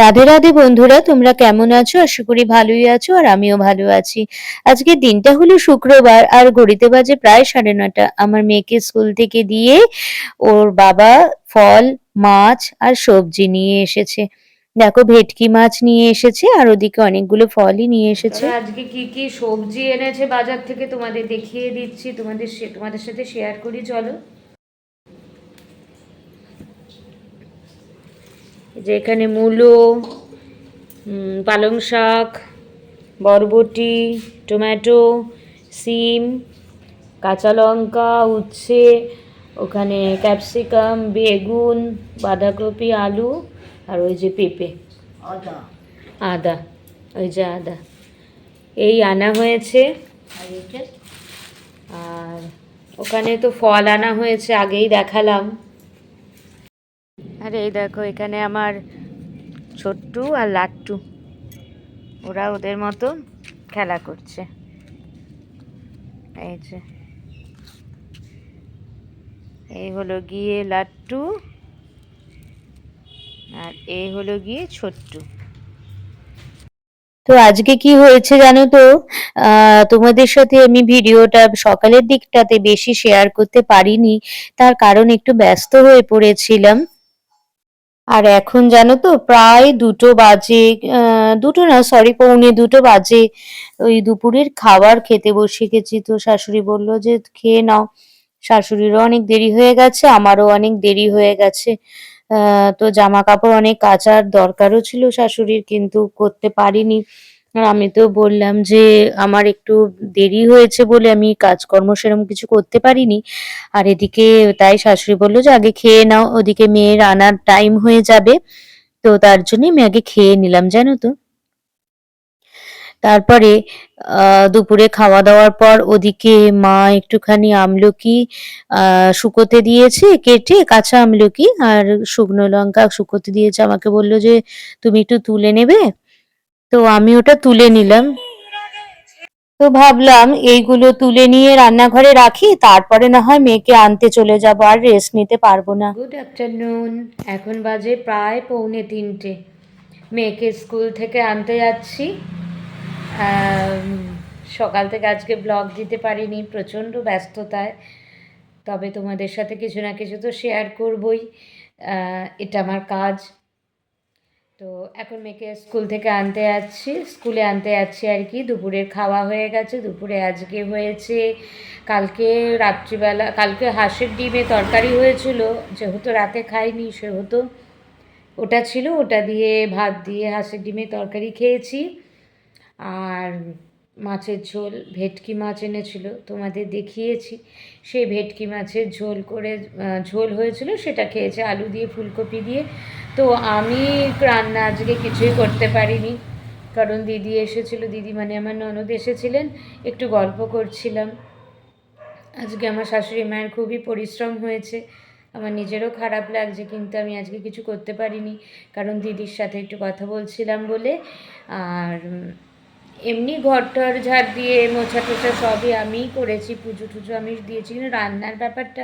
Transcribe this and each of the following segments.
রাধে রাধে বন্ধুরা, তোমরা কেমন আছো? আশা করি ভালোই আছো আর আমিও ভালো আছি। আজকের দিনটা হলো শুক্রবার আর ঘড়িতে বাজে প্রায় 9:30। আমার মেয়েকে স্কুল থেকে দিয়ে ওর বাবা ফল, মাছ আর সবজি নিয়ে এসেছে। দেখো ভেটকি মাছ নিয়ে এসেছে আর ওদিকে অনেকগুলো ফলই নিয়ে এসেছে। আজকে কি কি সবজি এনেছে বাজার থেকে তোমাদের দেখিয়ে দিচ্ছি, তোমাদের সাথে শেয়ার করি, চলো। যে এখানে মূলো, পালং শাক, বরবটি, টমেটো, সিম, কাঁচা লঙ্কা, উচ্ছে, ওখানে ক্যাপসিকাম, বেগুন, বাঁধাকপি, আলু আর ওই যে পেঁপে, আদা আদা, ওই যে আদা, এই আনা হয়েছে। আর ওখানে তো ফল আনা হয়েছে, আগেই দেখালাম। আর এই দেখো এখানে আমার ছোট্টু আর লাট্টু, ওরা ওদের মতো খেলা করছে। এই যে এই হলো গিয়ে লাট্টু আর এই হলো গিয়ে ছোট্টু। তো আজকে কি হয়েছে জানো তো, তোমাদের সাথে আমি ভিডিওটা সকালের দিকটাতে বেশি শেয়ার করতে পারিনি, তার কারণ একটু ব্যস্ত হয়ে পড়েছিলাম। আর এখন জানো তো প্রায় 2টো বাজে, 2টো না সরি 1:45 বাজে। ওই দুপুরের খাবার খেতে বসে গেছি, তো শাশুড়ি বলল যে খেয়ে নাও। শাশুড়িরও অনেক দেরি হয়ে গেছে, আমারও অনেক দেরি হয়ে গেছে। তো জামা কাপড় অনেক কাচার দরকারও ছিল শাশুড়ির, কিন্তু করতে পারিনি। আর আমি তো বললাম যে আমার একটু দেরি হয়েছে বলে আমি কাজকর্ম সেরকম কিছু করতে পারিনি। আর এদিকে তাই শাশুড়ি বললো যে আগে খেয়ে নাও, ওদিকে মেয়ের আনার টাইম হয়ে যাবে। তো তার জন্য আমি আগে খেয়ে নিলাম, জানো তো। তারপরে দুপুরে খাওয়া দাওয়ার পর ওদিকে মা একটুখানি আমলকি শুকোতে দিয়েছে, কেটে কাঁচা আমলকি আর শুকনো লঙ্কা শুকোতে দিয়েছে, আমাকে বললো যে তুমি একটু তুলে নেবে। তো আমি ওটা তুলে নিলাম। তো ভাবলাম এইগুলো তুলে নিয়ে রান্নাঘরে রাখি, তারপরে না হয় মেয়েকে আনতে চলে যাবো, আর রেস্ট নিতে পারবো না। গুড আফটারনুন, এখন বাজে প্রায় 2:45। মেয়েকে স্কুল থেকে আনতে যাচ্ছি। সকাল থেকে আজকে ব্লগ দিতে পারিনি, প্রচণ্ড ব্যস্ততায়। তবে তোমাদের সাথে কিছু না কিছু তো শেয়ার করবই, এটা আমার কাজ। তো এখন মেয়েকে স্কুল থেকে আনতে যাচ্ছি, স্কুলে আনতে যাচ্ছি আর কি। দুপুরের খাওয়া হয়ে গেছে, দুপুরে আজকে হয়েছে, কালকে রাত্রিবেলা কালকে হাঁসের ডিমে তরকারি হয়েছিল, যেহেতু রাতে খাইনি সেহেতু ওটা ছিল, ওটা দিয়ে ভাত দিয়ে হাঁসের ডিমে তরকারি খেয়েছি। আর মাছের ঝোল, ভেটকি মাছ এনেছিল, তোমাদের দেখিয়েছি, সেই ভেটকি মাছের ঝোল করে ঝোল হয়েছিল, সেটা খেয়েছে আলু দিয়ে ফুলকপি দিয়ে। তো আমি রান্না আজকে কিছুই করতে পারিনি, কারণ দিদি এসেছিলো, দিদি মানে আমার ননদ এসেছিলেন, একটু গল্প করছিলাম। আজকে আমার শাশুড়ি মায়ের খুবই পরিশ্রম হয়েছে, আমার নিজেরও খারাপ লাগছে, কিন্তু আমি আজকে কিছু করতে পারিনি, কারণ দিদির সাথে একটু কথা বলছিলাম বলে। আর এমনি ঘর টর ঝাড় দিয়ে মোছা টোছা সবই আমিই করেছি, পুজো টুজো আমি দিয়েছি, কিন্তু রান্নার ব্যাপারটা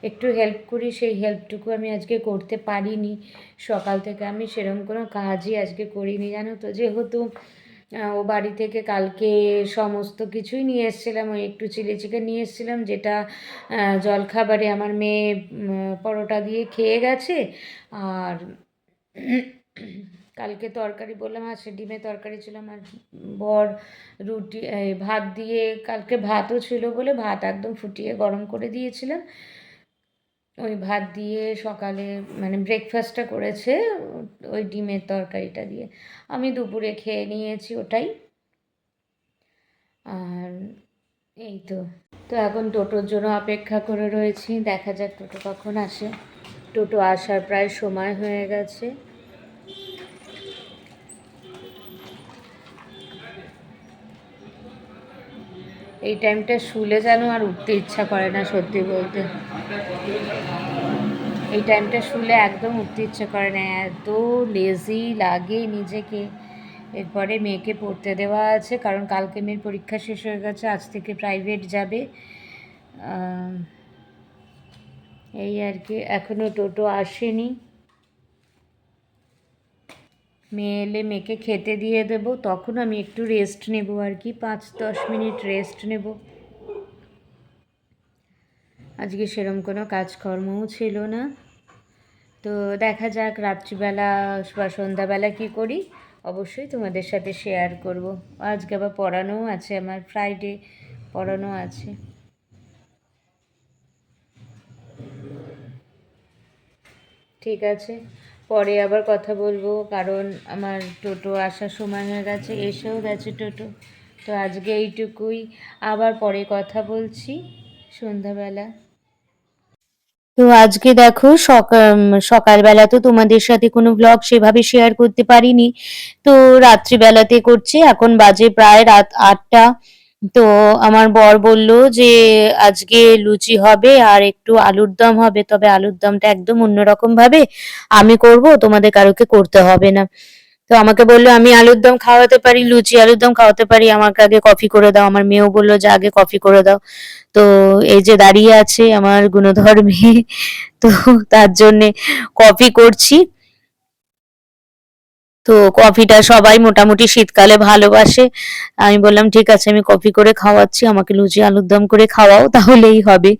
একটু হেল্প করি, সেই হেল্পটুকু আমি আজকে করতে পারিনি। সকাল থেকে আমি সেরকম কোনো কাজই আজকে করিনি, জানো তো। যেহেতু ও বাড়ি থেকে কালকে সমস্ত কিছুই নিয়ে এসেছিলাম, ওই একটু চিলি চিকেন নিয়ে এসেছিলাম, যেটা জলখাবারে আমার মেয়ে পরোটা দিয়ে খেয়ে গেছে। আর কালকে তরকারি বললাম, আর সে ডিমের তরকারি ছিল, আমার বর রুটি ভাত দিয়ে, কালকে ভাতও ছিল বলে ভাত একদম ফুটিয়ে গরম করে দিয়েছিলাম, ওই ভাত দিয়ে সকালে মানে ব্রেকফাস্টটা করেছে ওই ডিমের তরকারিটা দিয়ে। আমি দুপুরে খেয়ে নিয়েছি ওটাই। আর এই তো, তো এখন টোটোর জন্য অপেক্ষা করে রয়েছি, দেখা যাক টোটো কখন আসে। টোটো আসার প্রায় সময় হয়ে গেছে। এই টাইমটা শুলে যেন আর উঠতে ইচ্ছা করে না, সত্যি বলতে। এই টাইমটা শুলে একদম উঠতে ইচ্ছা করে না, এত লেজি লাগে নিজেকে। এরপরে মেয়েকে পড়তে দেওয়া আছে, কারণ কালকে মেয়ের পরীক্ষা শেষ হয়ে গেছে, আজ থেকে প্রাইভেট যাবে। এই আর কি, এখনও টোটো আসেনি। মেয়ে এলে মেয়েকে খেতে দিয়ে দেব, তখন আমি একটু রেস্ট নেব আর কি, 5-10 মিনিট রেস্ট নেব। আজকে সেরম কোনো কাজকর্মও ছিল না। তো দেখা যাক রাত্রিবেলা বা সন্ধ্যাবেলা কী করি, অবশ্যই তোমাদের সাথে শেয়ার করব। আজকে আবার পড়ানোও আছে, আমার ফ্রাইডে পড়ানো আছে। ঠিক আছে, পরে আবার কথা বলবো, কারণ আমার টোটো আসার সময় হয়ে গেছে, এসেও গেছে টোটো। তো আজকে এইটুকুই, আবার পরে কথা বলছি সন্ধ্যাবেলা। তো আজকে দেখো সকালবেলা তো তোমাদের সাথে কোনো ব্লগ সেভাবে শেয়ার করতে পারিনি, তো রাত্রিবেলাতে করছি। এখন বাজে প্রায় রাত 8টা। তো আমার বর বলল যে আজকে লুচি হবে আর একটু আলুর দম হবে, তবে আলুর দমটা একদম অন্যরকম ভাবে আমি করব, তোমাদের কারোকে করতে হবে না। তো আমাকে বললো আমি আলুর দম খাওয়াতে পারি, লুচি আলুর দম খাওয়াতে পারি, আমাকে আগে কফি করে দাও। আমার মেয়েও বললো যে আগে কফি করে দাও। তো এই যে দাঁড়িয়ে আছে আমার গুণধর মেয়ে, তো তার জন্যে কফি করছি। তো কফিটা সবাই মোটামুটি শীতকালে ভালোবাসে। আমি বললাম ঠিক আছে আমি কফি করে খাওয়াচ্ছি, আমাকে লুচি আলুর দম করে খাওয়াও, তাহলেই হবে।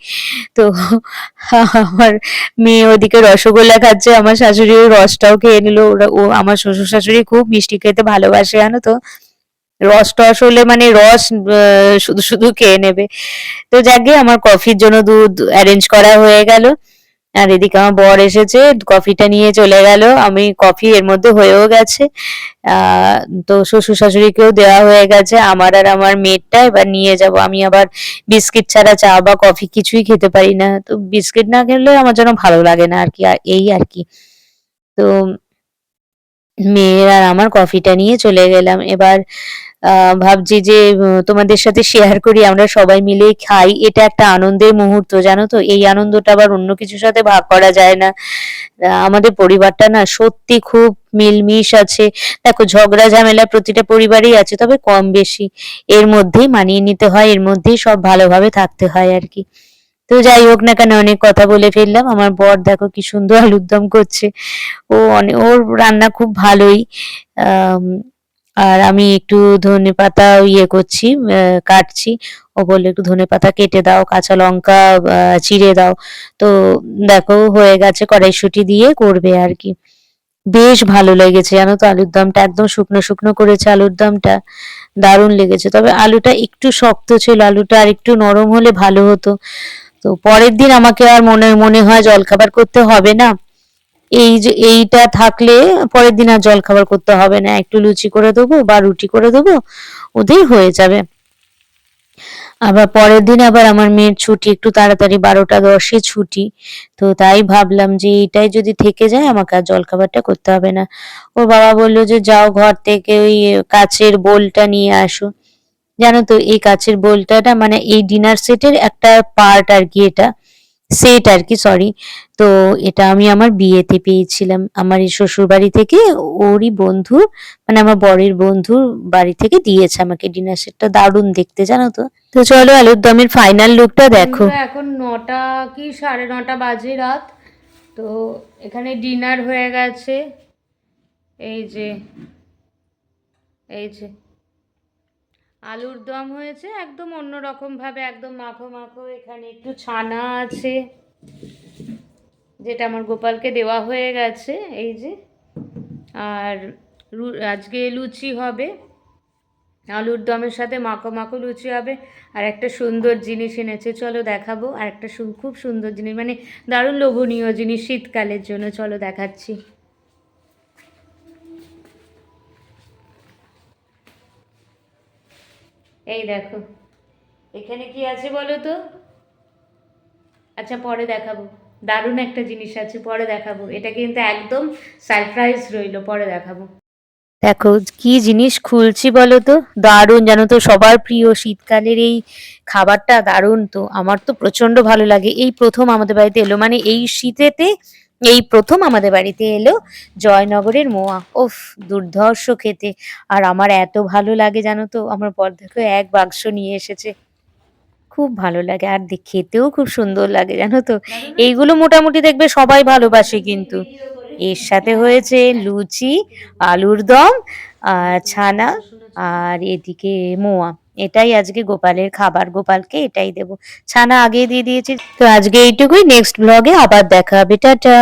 তো আমার মেয়ে ওদিকে রসগোল্লা খাচ্ছে, আমার শাশুড়ি ওই রসটাও খেয়ে নিল। ও আমার শ্বশুর শাশুড়ি খুব মিষ্টি খেতে ভালোবাসে জানো তো, রস টস হলে মানে রস শুধু শুধু খেয়ে নেবে। তো যাকে আমার কফির জন্য দুধ অ্যারেঞ্জ করা হয়ে গেল, আর এদিকে আমার বর এসেছে, কফিটা নিয়ে চলে গেল। আমি কফি এর মধ্যে হয়েও গেছে। আহ তো শ্বশুর শাশুড়িকেও দেওয়া হয়ে গেছে, আমার আর আমার মেয়েরটা এবার নিয়ে যাব। আমি আবার বিস্কিট ছাড়া চা বা কফি কিছুই খেতে পারি না, তো বিস্কিট না খেলে আমার যেন ভালো লাগে না আর কি, এই আর কি। তো মেয়ের আর আমার কফিটা নিয়ে চলে গেলাম। এবার ভাবছি যে তোমাদের সাথে শেয়ার করি, আমরা সবাই মিলেই খাই, এটা একটা আনন্দের মুহূর্ত জানো তো, এই আনন্দটা আবার অন্য কিছুর সাথে ভাগ করা যায় না। আমাদের পরিবারটা না সত্যি খুব মিলমিশ আছে। দেখো ঝগড়া ঝামেলা প্রতিটা পরিবারেই আছে, তবে কম বেশি এর মধ্যেই মানিয়ে নিতে হয়, এর মধ্যেই সব ভালোভাবে থাকতে হয় আর কি। তো যাই হোক না কেন, অনেক কথা বলে ফেললাম। আমার বর দেখো কি সুন্দর আলুর দম করছে, ওর রান্না খুব ভালোই। আম, আর আমি একটু ধনেপাতা ইয়ে করছি, কাটছি। ও বললো একটু ধনেপাতা কেটে দাও, কাঁচা লঙ্কা চিড়ে দাও। তো দেখো হয়ে গেছে, কড়াইশুঁটি দিয়ে করবে আর কি। বেশ ভালো লেগেছে জানো তো, আলুর দমটা একদম শুকনো শুকনো করেছে আলুর দমটা, দারুণ লেগেছে। তবে আলুটা একটু শক্ত ছিল, আলুটা আর একটু নরম হলে ভালো হতো। তো পরের দিন আমাকে আর মনে মনে হয় জলখাবার করতে হবে না, এই যে এইটা থাকলে পরের দিন আর জলখাবার করতে হবে না, একটু লুচি করে দেবো বা রুটি করে দেবো, ওদের হয়ে যাবে। আবার পরের দিন আবার আমার মেয়ের ছুটি, একটু তাড়াতাড়ি 12টা 10-এ ছুটি। তো তাই ভাবলাম যে এটাই যদি থেকে যায় আমাকে আর জলখাবারটা করতে হবে না। ওর বাবা বললো যে যাও ঘর থেকে ওই কাচের বোলটা নিয়ে আসো। জানো তো এই কাচের বোলটা না, মানে এই ডিনার সেটের একটা পার্ট আর কি, এটা সেট আর কি, সরি। তো এটা আমি আমার বিয়েতে পেয়েছিলাম, আমার এই শ্বশুর বাড়ি থেকে ওরই বন্ধু, মানে আমার বরের বন্ধুর বাড়ি থেকে দিয়েছে আমাকে ডিনার সেটটা, দারুণ দেখতে জানো তো। তো চলো আলুর দমের ফাইনাল লুকটা দেখো। এখন 9টা কি 9:30 বাজে রাত। তো এখানে ডিনার হয়ে গেছে, এই যে এই যে আলুর দম হয়েছে একদম অন্যরকম ভাবে, একদম মাখো মাখো। এখানে একটু ছানা আছে, যেটা আমার গোপালকে দেওয়া হয়ে গেছে, এই যে। আর আজকে লুচি হবে, আলুর দমের সাথে মাখো মাখো লুচি হবে। আর একটা সুন্দর জিনিস এনেছে, চলো দেখাবো। আর একটা খুব সুন্দর জিনিস, মানে দারুণ লোভনীয় জিনিস শীতকালের জন্য, চলো দেখাচ্ছি। এই দেখো এখানে কি আছে বলো তো, আচ্ছা পরে দেখাবো, দারুণ একটা জিনিস আছে, পরে দেখাবো। এটা কিন্তু একদম সারপ্রাইজ রইলো, পরে দেখাবো। দেখো কি জিনিস খুলছি বলো তো, দারুণ জানো তো, সবার প্রিয় শীতকালের এই খাবারটা দারুণ। তো আমার তো প্রচন্ড ভালো লাগে, এই প্রথম আমাদের বাড়িতে এলো, মানে এই শীতেতে এই প্রথম আমাদের বাড়িতে এলো জয়নগরের মোয়া। ওফ, দুর্ধর্ষ খেতে। আর আমার এত ভালো লাগে জানো তো, আমার বর দেখো 1 বাক্স নিয়ে এসেছে। খুব ভালো লাগে, আর খেতেও খুব সুন্দর লাগে জানো তো। এইগুলো মোটামুটি দেখবে সবাই ভালোবাসে কিন্তু। এর সাথে হয়েছে লুচি, আলুর দম, ছানা আর এদিকে মোয়া। এটাই আজকে গোপালের খাবার, গোপালকে এটাই দেবো। ছানা আগেই দিয়ে দিয়েছি। তো আজকে এইটুকুই, নেক্সট ব্লগে আবার দেখা হবে, টাটা।